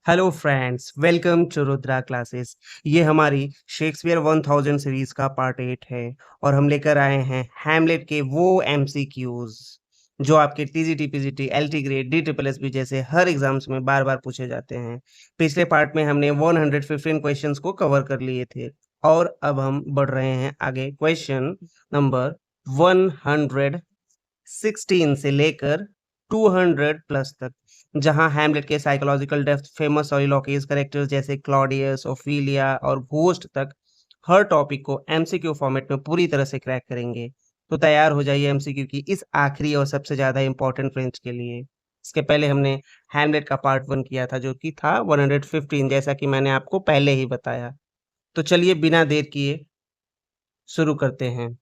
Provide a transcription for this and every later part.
Hello friends, welcome to Rudra classes. ये हमारी Shakespeare 1000 series का पार्ट 8 है और हम लेकर आए हैं हैमलेट के वो एमसीक्यूज जो आपके TGT, PGT, LT grade, D triple S B जैसे हर एग्जाम्स में बार बार पूछे जाते हैं। पिछले पार्ट में हमने 115 क्वेश्चंस को कवर कर लिए थे और अब हम बढ़ रहे हैं आगे क्वेश्चन नंबर 116 से लेकर 200 प्लस तक, जहां हैमलेट के साइकोलॉजिकल डेप्थ, फेमस सोलिलोquies कैरेक्टर्स जैसे क्लॉडियस, ओफिलिया और घोस्ट तक हर टॉपिक को एमसीक्यू फॉर्मेट में पूरी तरह से क्रैक करेंगे। तो तैयार हो जाइए एमसीक्यू की इस आखिरी और सबसे ज्यादा इंपॉर्टेंट रेंज के लिए। इसके पहले हमने हैमलेट का पार्ट 1 किया था जो कि था 115, जैसा कि मैंने आपको पहले ही बताया। तो चलिए बिना देर किए शुरू करते हैं।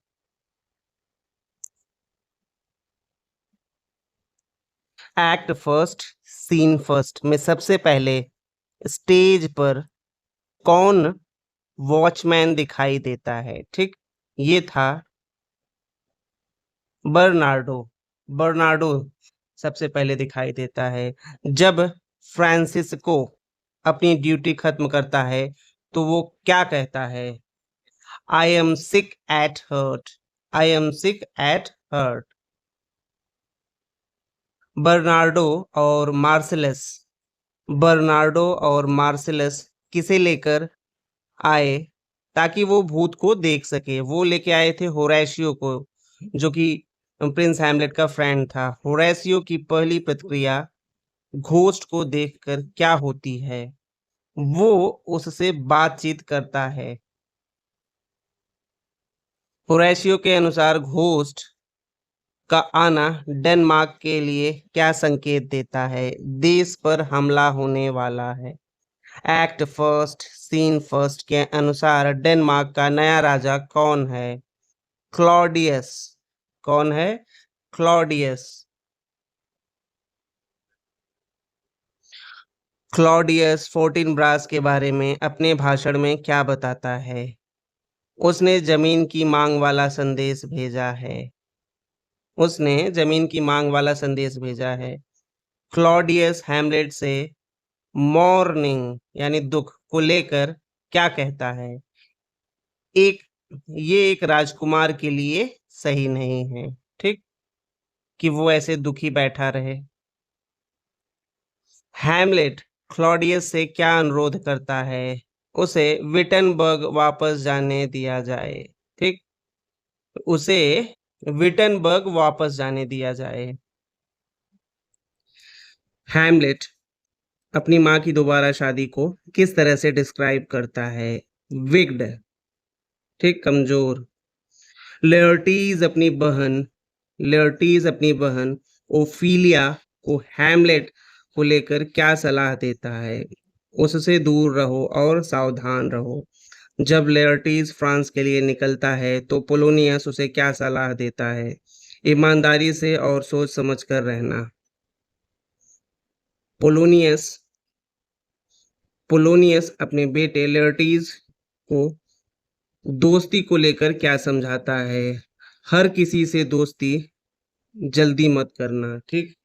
एक्ट फर्स्ट, सीन फर्स्ट में सबसे पहले स्टेज पर कौन वॉचमैन दिखाई देता है? ठीक, ये था बर्नार्डो। बर्नार्डो सबसे पहले दिखाई देता है। जब फ्रांसिस्को अपनी ड्यूटी खत्म करता है तो वो क्या कहता है? I am sick at heart. I am sick at heart. Bernardo और मार्सेलस बर्नार्डो और मार्सेलस किसे लेकर आए ताकि वो भूत को देख सके? वो लेके आए थे होरेशियो को, जो कि प्रिंस हैमलेट का फ्रेंड था। होरेशियो की पहली प्रतिक्रिया घोस्ट को देखकर क्या होती है? वो उससे बातचीत करता है। होरेशियो के अनुसार घोस्ट का आना डेनमार्क के लिए क्या संकेत देता है? देश पर हमला होने वाला है। एक्ट फर्स्ट, सीन फर्स्ट के अनुसार डेनमार्क का नया राजा कौन है? क्लॉडियस। कौन है? क्लॉडियस। क्लॉडियस 14 ब्रास के बारे में अपने भाषण में क्या बताता है? उसने जमीन की मांग वाला संदेश भेजा है। उसने जमीन की मांग वाला संदेश भेजा है। क्लॉडियस हैमलेट से मॉर्निंग यानी दुख को लेकर क्या कहता है? एक ये एक राजकुमार के लिए सही नहीं है, ठीक, कि वो ऐसे दुखी बैठा रहे। हैमलेट क्लॉडियस से क्या अनुरोध करता है? उसे विटनबर्ग वापस जाने दिया जाए। ठीक, उसे विटनबर्ग वापस जाने दिया जाए। हैमलेट अपनी माँ की दोबारा शादी को किस तरह से डिस्क्राइब करता है? विग्ड, ठीक, कमजोर। लेयर्टीज अपनी बहन लेयर्टीज अपनी बहन ओफिलिया को हैमलेट को लेकर क्या सलाह देता है? उससे दूर रहो और सावधान रहो। जब लेयर्टीज फ्रांस के लिए निकलता है तो पोलोनियस उसे क्या सलाह देता है? ईमानदारी से और सोच समझ कर रहना। पोलोनियस पोलोनियस अपने बेटे लेयर्टीज को दोस्ती को लेकर क्या समझाता है? हर किसी से दोस्ती जल्दी मत करना। ठीक,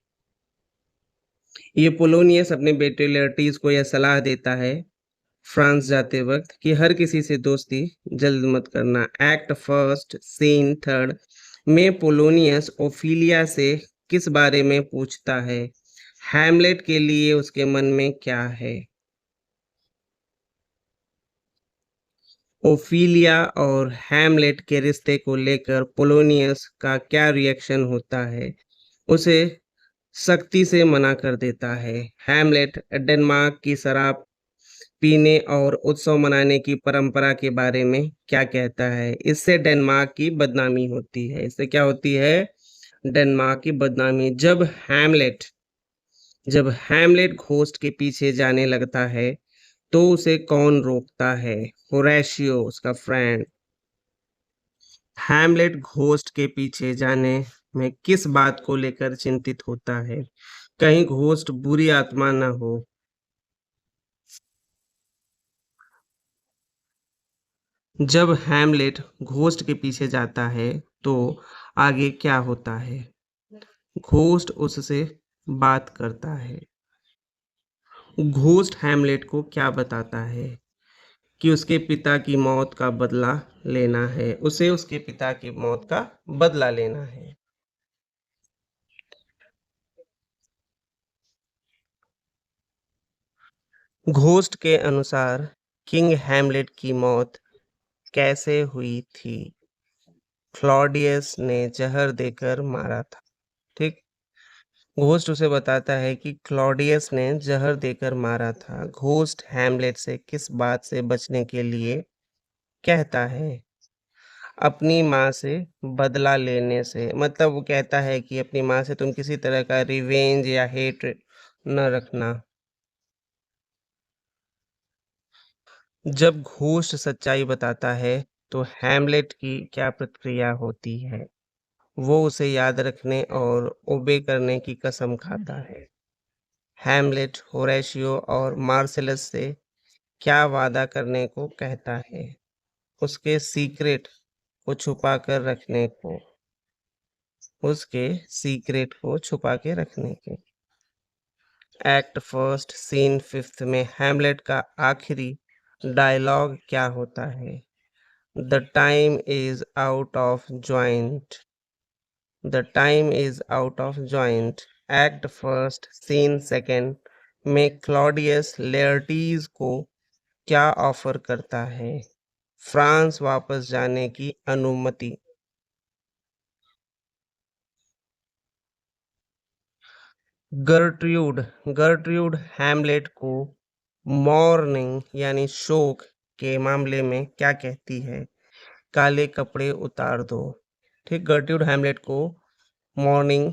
ये पोलोनियस अपने बेटे लेयर्टीज को यह सलाह देता है फ्रांस जाते वक्त कि हर किसी से दोस्ती जल्द मत करना। एक्ट फर्स्ट, सीन थर्ड में पोलोनियस ओफिलिया से किस बारे में पूछता है? हैमलेट के लिए उसके मन में क्या है? ओफिलिया और हैमलेट के रिश्ते को लेकर पोलोनियस का क्या रिएक्शन होता है? उसे सख्ती से मना कर देता है। हैमलेट डेनमार्क की शराब पीने और उत्सव मनाने की परंपरा के बारे में क्या कहता है? इससे डेनमार्क की बदनामी होती है। इससे क्या होती है? डेनमार्क की बदनामी। जब हैमलेट घोस्ट के पीछे जाने लगता है तो उसे कौन रोकता है? होरेशियो, उसका फ्रेंड। हैमलेट घोस्ट के पीछे जाने में किस बात को लेकर चिंतित होता है? कहीं घोस्ट बुरी आत्मा न हो। जब हैमलेट घोस्ट के पीछे जाता है तो आगे क्या होता है? घोस्ट उससे बात करता है। घोस्ट हैमलेट को क्या बताता है कि उसके पिता की मौत का बदला लेना है, उसे उसके पिता की मौत का बदला लेना है। घोस्ट के अनुसार किंग हैमलेट की मौत कैसे हुई थी? क्लॉडियस ने जहर देकर मारा था। ठीक। घोस्ट उसे बताता है कि क्लॉडियस ने जहर देकर मारा था। घोस्ट हैमलेट से किस बात से बचने के लिए कहता है? अपनी माँ से बदला लेने से। मतलब वो कहता है कि अपनी माँ से तुम किसी तरह का रिवेंज या हेट न रखना। जब घोस्ट सच्चाई बताता है तो हैमलेट की क्या प्रतिक्रिया होती है? वो उसे याद रखने और ओबे करने की कसम खाता है। हैमलेट होरेशियो और मार्सेलस से क्या वादा करने को कहता है? उसके सीक्रेट को छुपा कर रखने को। उसके सीक्रेट को छुपा के रखने के। एक्ट फर्स्ट सीन फिफ्थ में हैमलेट का आखिरी डायलॉग क्या होता है? The time is out of joint. The time is out of joint. Act first scene second में क्लॉडियस लेयर्टीज को क्या ऑफर करता है? फ्रांस वापस जाने की अनुमति। गर्ट्रूड गर्ट्रूड हैमलेट को मॉर्निंग यानी शोक के मामले में क्या कहती है? काले कपड़े उतार दो। ठीक। गर्ट्रूड हैमलेट को मॉर्निंग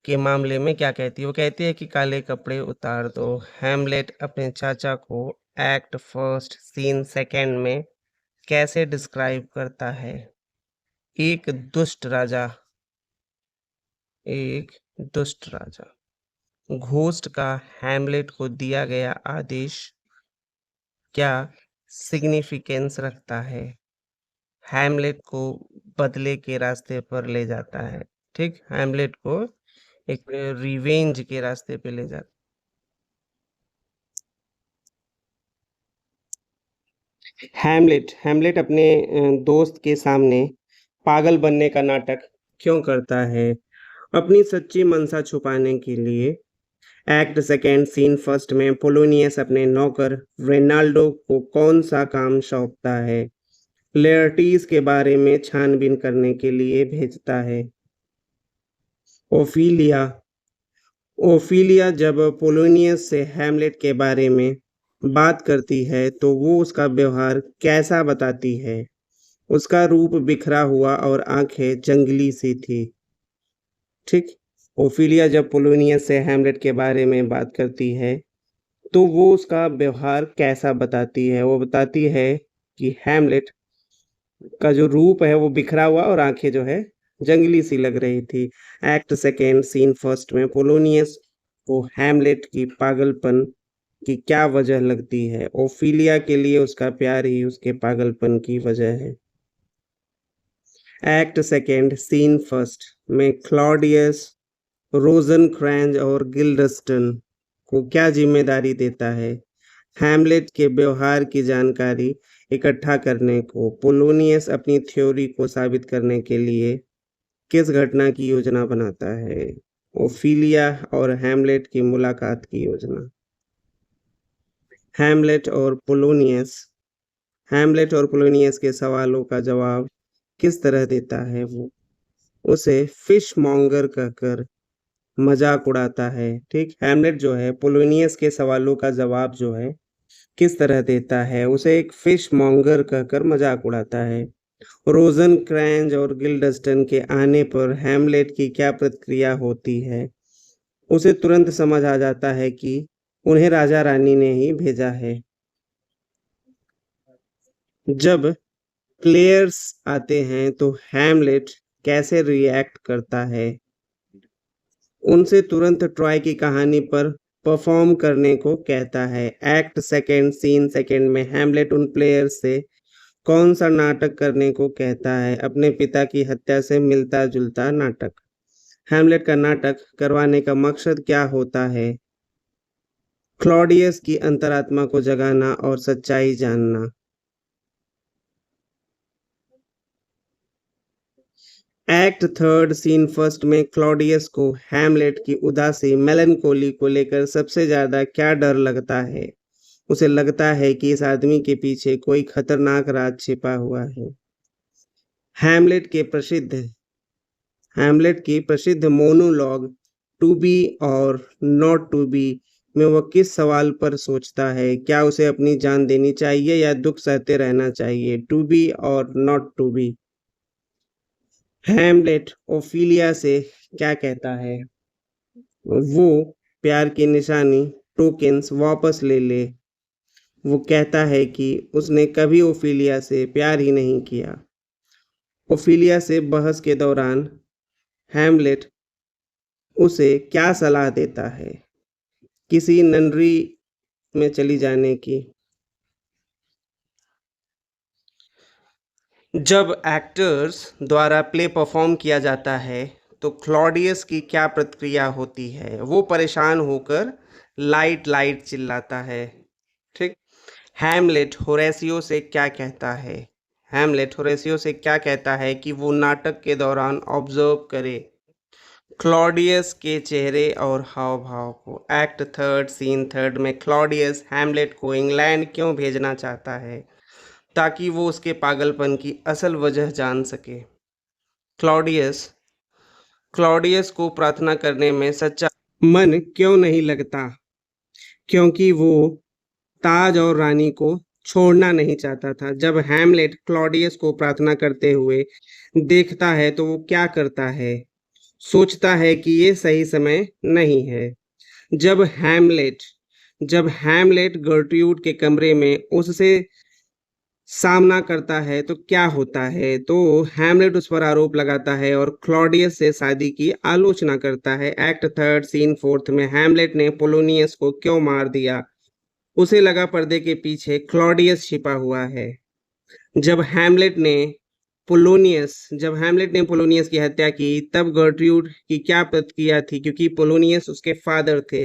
के मामले में क्या कहती है? वो कहती है कि काले कपड़े उतार दो। हैमलेट अपने चाचा को एक्ट फर्स्ट सीन सेकेंड में कैसे डिस्क्राइब करता है? एक दुष्ट राजा। एक दुष्ट राजा। घोस्ट का हैमलेट को दिया गया आदेश क्या सिग्निफिकेंस रखता है? हैमलेट को बदले के रास्ते पर ले जाता है। ठीक। हैमलेट को एक रिवेंज के रास्ते पे ले जाता है। हैमलेट हैमलेट अपने दोस्त के सामने पागल बनने का नाटक क्यों करता है? अपनी सच्ची मंशा छुपाने के लिए। एक्ट सेकेंड सीन फर्स्ट में पोलोनियस अपने नौकर रेनाल्डो को कौन सा काम सौंपता है? लेयर्टीज के बारे में छानबीन करने के लिए भेजता है। ओफिलिया ओफिलिया जब पोलोनियस से हैमलेट के बारे में बात करती है तो वो उसका व्यवहार कैसा बताती है? उसका रूप बिखरा हुआ और आंखें जंगली सी थी। ठीक। ओफिलिया जब पोलोनियस से हैमलेट के बारे में बात करती है तो वो उसका व्यवहार कैसा बताती है? वो बताती है कि हैमलेट का जो रूप है वो बिखरा हुआ और आंखें जो है जंगली सी लग रही थी। एक्ट सेकेंड सीन फर्स्ट में पोलोनियस को हैमलेट की पागलपन की क्या वजह लगती है? ओफिलिया के लिए उसका प्यार ही उसके पागलपन की वजह है। एक्ट सेकेंड सीन फर्स्ट में क्लॉडियस रोजनक्रैंज और गिल्डस्टन को क्या जिम्मेदारी देता है? हैमलेट के व्यवहार की जानकारी इकट्ठा करने को। पोलोनियस अपनी थ्योरी को साबित करने के लिए किस घटना की योजना बनाता है? ओफिलिया और हैमलेट की मुलाकात की योजना। हैमलेट और पोलोनियस हैमलेट और पोलोनियस के सवालों का जवाब किस तरह देता है? वो उसे फिश मॉन्गर कहकर मजाक उड़ाता है। ठीक। हैमलेट जो है पोलोनियस के सवालों का जवाब जो है किस तरह देता है? उसे एक फिश मॉन्गर कहकर मजाक उड़ाता है। रोजनक्रैंज और गिल्डस्टन के आने पर हैमलेट की क्या प्रतिक्रिया होती है? उसे तुरंत समझ आ जाता है कि उन्हें राजा रानी ने ही भेजा है। जब प्लेयर्स आते हैं तो हैमलेट कैसे रिएक्ट करता है? उनसे तुरंत ट्रॉय की कहानी पर परफॉर्म करने को कहता है। एक्ट सेकेंड सीन सेकेंड में हैमलेट उन प्लेयर्स से कौन सा नाटक करने को कहता है? अपने पिता की हत्या से मिलता जुलता नाटक। हैमलेट का नाटक करवाने का मकसद क्या होता है? क्लॉडियस की अंतरात्मा को जगाना और सच्चाई जानना। एक्ट थर्ड सीन फर्स्ट में क्लॉडियस को हैमलेट की उदासी मेलनकोली को लेकर सबसे ज्यादा क्या डर लगता है? उसे लगता है कि इस आदमी के पीछे कोई खतरनाक राज छिपा हुआ है। हैमलेट के प्रसिद्ध हैमलेट की प्रसिद्ध मोनोलॉग टू बी और नॉट टू बी में वह किस सवाल पर सोचता है? क्या उसे अपनी जान देनी चाहिए या दुख सहते रहना चाहिए? टू बी और not to be. Hamlet Ophelia से क्या कहता है? वो प्यार की निशानी टोकेन्स वापस ले ले। वो कहता है कि उसने कभी ओफिलिया से प्यार ही नहीं किया। ओफिलिया से बहस के दौरान हैमलेट उसे क्या सलाह देता है? किसी ननरी में चली जाने की। जब एक्टर्स द्वारा प्ले परफॉर्म किया जाता है तो क्लॉडियस की क्या प्रतिक्रिया होती है? वो परेशान होकर लाइट लाइट चिल्लाता है। ठीक। हैमलेट होरेसियो से क्या कहता है? हैमलेट होरेसियो से क्या कहता है कि वो नाटक के दौरान ऑब्जर्व करे क्लॉडियस के चेहरे और हाव भाव को। एक्ट थर्ड सीन थर्ड में क्लॉडियस हैमलेट को इंग्लैंड क्यों भेजना चाहता है? ताकि वो उसके पागलपन की असल वजह जान सके। क्लॉडियस क्लॉडियस को प्रार्थना करने में सच्चा मन क्यों नहीं लगता? क्योंकि वो ताज और रानी को छोड़ना नहीं चाहता था। जब हैमलेट क्लॉडियस को प्रार्थना करते हुए देखता है तो वो क्या करता है? सोचता है कि ये सही समय नहीं है। जब हैमलेट जब हैमलेट गर्ट्रूड के कमरे में उससे सामना करता है तो क्या होता है? तो हैमलेट उस पर आरोप लगाता है और क्लॉडियस से शादी की आलोचना करता है। एक्ट थर्ड सीन फोर्थ में हैमलेट ने पोलोनियस को क्यों मार दिया? उसे लगा पर्दे के पीछे क्लॉडियस छिपा हुआ है। जब हैमलेट ने जब हैमलेट ने पोलोनियस की हत्या की तब गर्ट्रूड की क्या प्रतिक्रिया थी? क्योंकि पोलोनियस उसके फादर थे।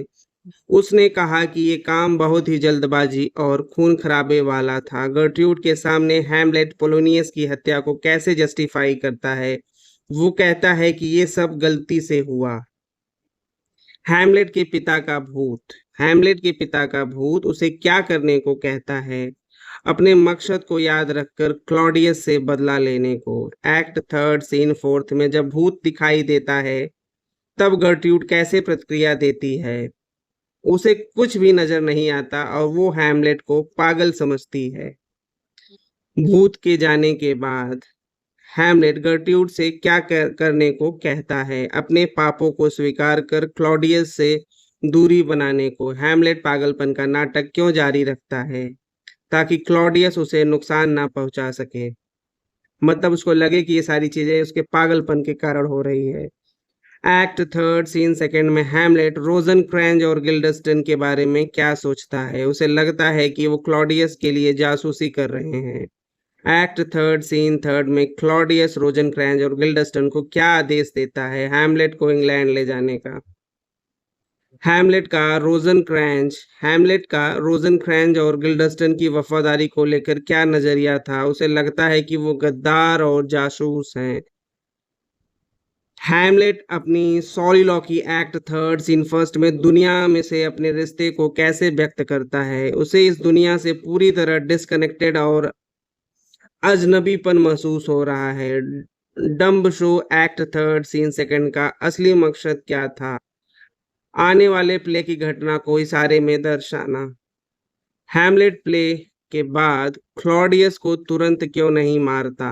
उसने कहा कि ये काम बहुत ही जल्दबाजी और खून खराबे वाला था। गर्ट्रूड के सामने हैमलेट पोलोनियस की हत्या को कैसे जस्टिफाई करता है? वो कहता है कि ये सब गलती से हुआ। हैमलेट के पिता का भूत हैमलेट के पिता का भूत उसे क्या करने को कहता है? अपने मकसद को याद रखकर क्लॉडियस से बदला लेने को। एक्ट थर्ड सीन फोर्थ में जब भूत दिखाई देता है तब गर्ट्रूड कैसे प्रतिक्रिया देती है? उसे कुछ भी नजर नहीं आता और वो हैमलेट को पागल समझती है। भूत के जाने के बाद हैमलेट गर्ट्रूड से क्या करने को कहता है? अपने पापों को स्वीकार कर क्लॉडियस से दूरी बनाने को। हैमलेट पागलपन का नाटक क्यों जारी रखता है? ताकि क्लॉडियस उसे नुकसान ना पहुंचा सके। मतलब उसको लगे कि ये सारी चीजें उसके पागलपन के कारण हो रही है। एक्ट थर्ड सीन सेकंड में हैमलेट रोजनक्रैंज और गिल्डस्टन के बारे में क्या सोचता है? उसे लगता है कि वो क्लॉडियस के लिए जासूसी कर रहे हैं। एक्ट थर्ड सीन थर्ड में क्लॉडियस रोजनक्रैंज और गिल्डस्टन को क्या आदेश देता है हैमलेट को इंग्लैंड ले जाने का? हैमलेट का रोजनक्रैंज और गिल्डस्टन की वफादारी को लेकर क्या नजरिया था? उसे लगता है कि वो गद्दार और जासूस हैं। हैमलेट अपनी सॉलिलॉकी एक्ट थर्ड सीन फर्स्ट में दुनिया में से अपने रिश्ते को कैसे व्यक्त करता है? उसे इस दुनिया से पूरी तरह डिस्कनेक्टेड और अजनबीपन महसूस हो रहा है। Dumb show act third scene second का असली मकसद क्या था? आने वाले प्ले की घटना को इशारे में दर्शाना। हैमलेट प्ले के बाद क्लॉडियस को तुरंत क्यों नहीं मारता?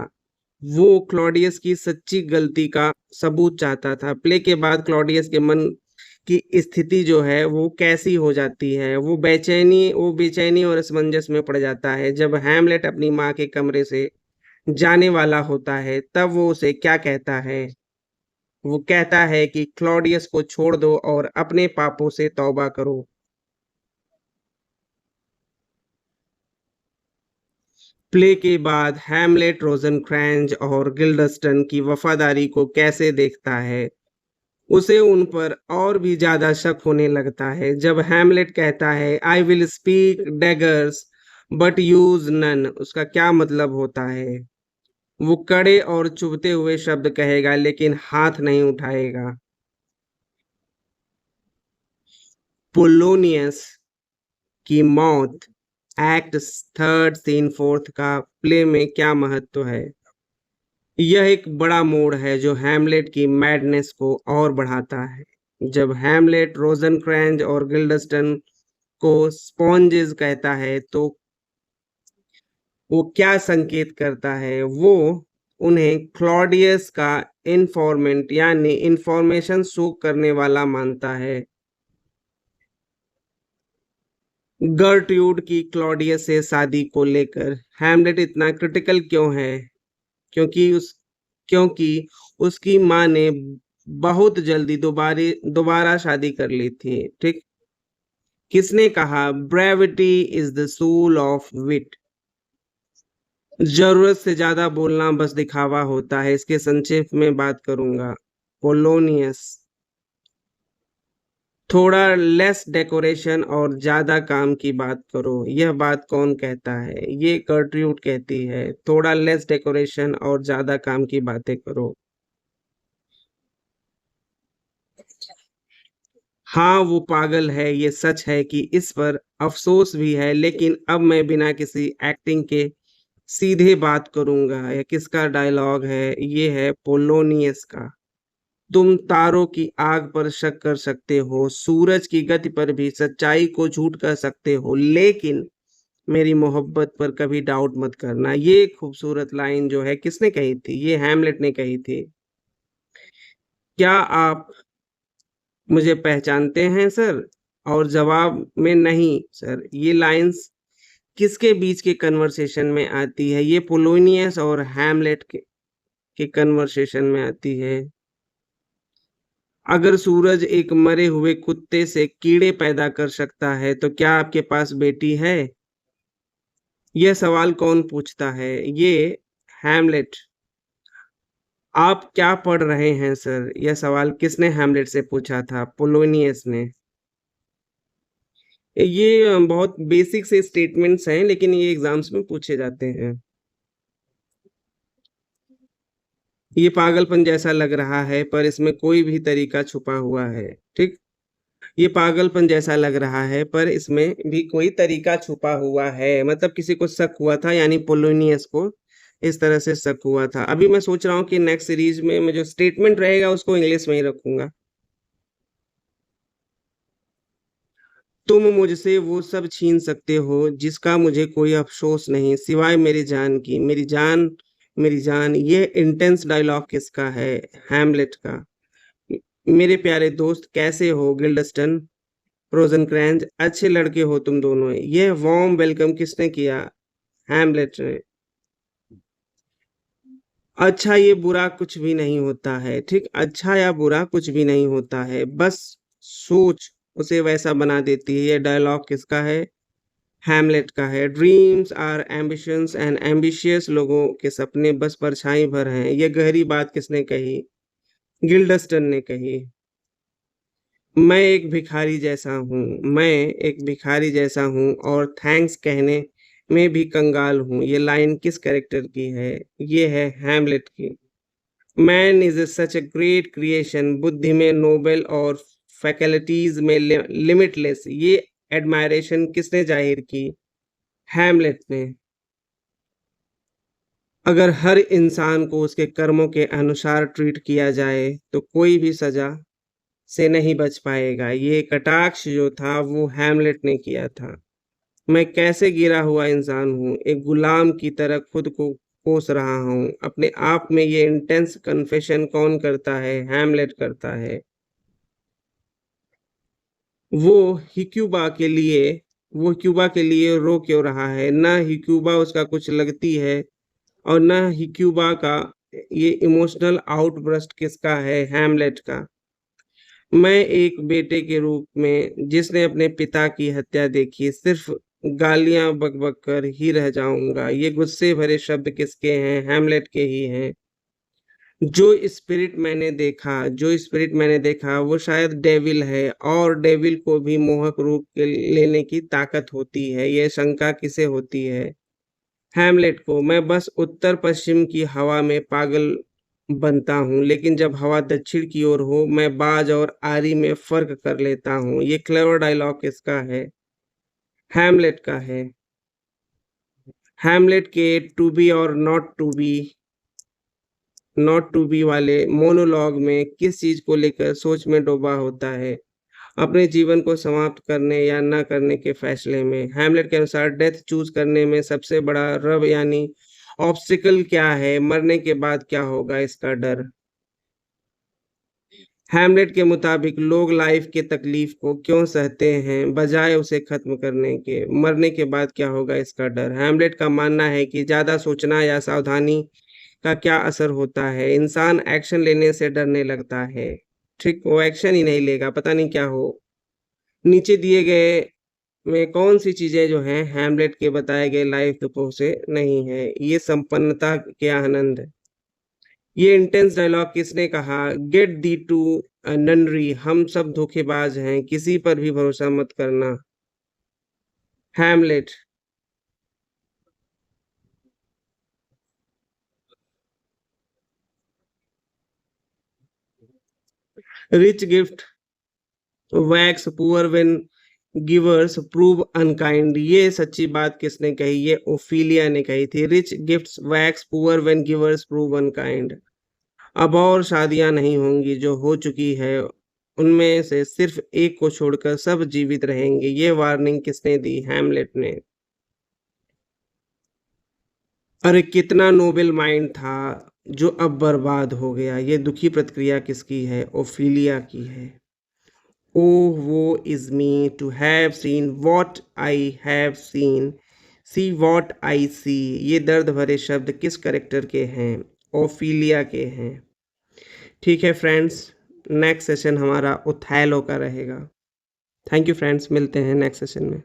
वो क्लॉडियस की सच्ची गलती का सबूत चाहता था। प्ले के बाद क्लॉडियस के मन की स्थिति जो है वो कैसी हो जाती है? वो बेचैनी और असमंजस में पड़ जाता है। जब हैमलेट अपनी माँ के कमरे से जाने वाला होता है तब वो उसे क्या कहता है? वो कहता है कि क्लॉडियस को छोड़ दो और अपने पापों से तौबा करो। प्ले के बाद हैमलेट रोजनक्रैंज और गिल्डस्टन की वफादारी को कैसे देखता है? उसे उन पर और भी ज्यादा शक होने लगता है जब हैमलेट कहता है I will speak daggers but use none. उसका क्या मतलब होता है? वो कड़े और चुभते हुए शब्द कहेगा लेकिन हाथ नहीं उठाएगा। पोलोनियस की मौत एक्ट थर्ड सीन फोर्थ का प्ले में क्या महत्व है? यह एक बड़ा मोड़ है जो हैमलेट की मैडनेस को और बढ़ाता है। जब हैमलेट रोजनक्रैंज और गिल्डस्टन को स्पॉन्जेस कहता है तो वो क्या संकेत करता है? वो उन्हें क्लॉडियस का इन्फॉर्मेंट यानी इंफॉर्मेशन सोक करने वाला मानता है। गर्ट्यूड की क्लॉडियस से शादी को लेकर हैमलेट इतना क्रिटिकल क्यों है? क्योंकि उस क्योंकि उसकी माँ ने बहुत जल्दी दोबारा शादी कर ली थी। ठीक। किसने कहा brevity is the soul of wit? जरूरत से ज्यादा बोलना बस दिखावा होता है। इसके संक्षेप में बात करूंगा। पोलोनियस थोड़ा लेस डेकोरेशन और ज्यादा काम की बात करो। यह बात कौन कहता है? ये कर्ट्रूड कहती है थोड़ा लेस डेकोरेशन और ज्यादा काम की बातें करो। हाँ वो पागल है। ये सच है कि इस पर अफसोस भी है लेकिन अब मैं बिना किसी एक्टिंग के सीधे बात करूंगा। यह किसका डायलॉग है? ये है पोलोनियस का। तुम तारों की आग पर शक कर सकते हो, सूरज की गति पर भी सच्चाई को झूठ कर सकते हो, लेकिन मेरी मोहब्बत पर कभी डाउट मत करना। ये खूबसूरत लाइन जो है किसने कही थी? ये हैमलेट ने कही थी। क्या आप मुझे पहचानते हैं सर? और जवाब में नहीं सर। ये लाइंस किसके बीच के कन्वर्सेशन में आती है? ये पोलोनियस और हैमलेट के कन्वर्सेशन में आती है। अगर सूरज एक मरे हुए कुत्ते से कीड़े पैदा कर सकता है तो क्या आपके पास बेटी है? यह सवाल कौन पूछता है? ये हैमलेट। आप क्या पढ़ रहे हैं सर? यह सवाल किसने हैमलेट से पूछा था? पोलोनियस ने। ये बहुत बेसिक से स्टेटमेंट्स हैं लेकिन ये एग्जाम्स में पूछे जाते हैं। ये पागलपन जैसा लग रहा है पर इसमें कोई भी तरीका छुपा हुआ है। ठीक। ये पागलपन जैसा लग रहा है पर इसमें भी कोई तरीका छुपा हुआ है। मतलब किसी को शक हुआ था यानी पोलोनियस को इस तरह से शक हुआ था। अभी मैं सोच रहा हूँ कि नेक्स्ट सीरीज में मैं जो स्टेटमेंट रहेगा उसको इंग्लिश में ही रखूंगा। तुम मुझसे वो सब छीन सकते हो जिसका मुझे कोई अफसोस नहीं सिवाय मेरी जान की। मेरी जान, मेरी जान। ये इंटेंस डायलॉग किसका है? हैमलेट का। मेरे प्यारे दोस्त कैसे हो गिल्डस्टन, रोजनक्रैंज? अच्छे लड़के हो तुम दोनों। ये वार्म वेलकम किसने किया? हैमलेट ने। अच्छा ये बुरा कुछ भी नहीं होता है। ठीक। अच्छा या बुरा कुछ भी नहीं होता है, बस सोच उसे वैसा बना देती है। ये डायलॉग किसका है? हैमलेट का है। Dreams are ambitions and ambitious लोगों के सपने बस परछाई भर हैं। ये गहरी बात किसने कही? गिल्डस्टन ने कही। मैं एक भिखारी जैसा हूँ, मैं एक भिखारी जैसा हूँ और थैंक्स कहने में भी कंगाल हूँ। ये लाइन किस कैरेक्टर की है? ये है हैमलेट की। Man is such a great creation, बुद्धि में नोबेल और फैकल्टीज में लिमिटलेस। ये एडमायरेशन किसने जाहिर की? हैमलेट ने। अगर हर इंसान को उसके कर्मों के अनुसार ट्रीट किया जाए तो कोई भी सजा से नहीं बच पाएगा। ये कटाक्ष जो था वो हैमलेट ने किया था। मैं कैसे गिरा हुआ इंसान हूँ, एक गुलाम की तरह खुद को कोस रहा हूँ अपने आप में। ये इंटेंस कन्फेशन कौन करता है? हैमलेट करता है। वो हिक्यूबा के लिए वो क्यूबा के लिए रो क्यों रहा है? ना हिक्यूबा उसका कुछ लगती है और ना हिक्यूबा का। ये इमोशनल आउटबर्स्ट किसका है? हैमलेट का। मैं एक बेटे के रूप में जिसने अपने पिता की हत्या देखी सिर्फ गालियां बक बक कर ही रह जाऊंगा। ये गुस्से भरे शब्द किसके हैं? हैमलेट के ही हैं। जो स्पिरिट मैंने देखा वो शायद डेविल है और डेविल को भी मोहक रूप के लेने की ताकत होती है। ये शंका किसे होती है? हैमलेट को। मैं बस उत्तर पश्चिम की हवा में पागल बनता हूँ, लेकिन जब हवा दक्षिण की ओर हो मैं बाज और आरी में फर्क कर लेता हूँ। ये क्लेवर डायलॉग किसका है? हैमलेट का है। हैमलेट के टू बी और नॉट टू बी वाले मोनोलॉग में किस चीज को लेकर सोच में डूबा होता है? अपने जीवन को समाप्त करने या ना करने के फैसले में। हैमलेट के अनुसार डेथ चूज करने में सबसे बड़ा रब यानी ऑब्स्टिकल क्या है? मरने के बाद क्या होगा इसका डर। हैमलेट के मुताबिक लोग लाइफ के तकलीफ को क्यों सहते हैं बजाय उसे खत्म करने के? मरने के बाद क्या होगा इसका डर। हैमलेट का मानना है कि ज्यादा सोचना या सावधानी का क्या असर होता है? इंसान एक्शन लेने से डरने लगता है। ठीक, वो एक्शन ही नहीं लेगा, पता नहीं क्या हो। नीचे दिए गए में कौन सी चीजें जो हैं हैमलेट के बताए गए लाइफ दुखों से नहीं है? ये संपन्नता के आनंद। ये इंटेंस डायलॉग किसने कहा? Get thee to nunnery. हम सब धोखेबाज हैं, किसी पर भी भरोसा मत करना। Hamlet. Rich gift wax poor when givers prove unkind. ये सच्ची बात किसने कही? ये ओफिलिया ने कही थी। Rich gifts wax poor when givers prove unkind. अब और शादियां नहीं होंगी, जो हो चुकी है उनमें से सिर्फ एक को छोड़कर सब जीवित रहेंगे। ये वार्निंग किसने दी? हैमलेट ने। अरे कितना नोबेल माइंड था जो अब बर्बाद हो गया। ये दुखी प्रतिक्रिया किसकी है? ओफिलिया की है। Oh woe is me to have seen what I have seen, see what I see. ये दर्द भरे शब्द किस करेक्टर के हैं? ओफिलिया के हैं। ठीक है फ्रेंड्स, नेक्स्ट सेशन हमारा ओथेलो का रहेगा। थैंक यू फ्रेंड्स, मिलते हैं नेक्स्ट सेशन में।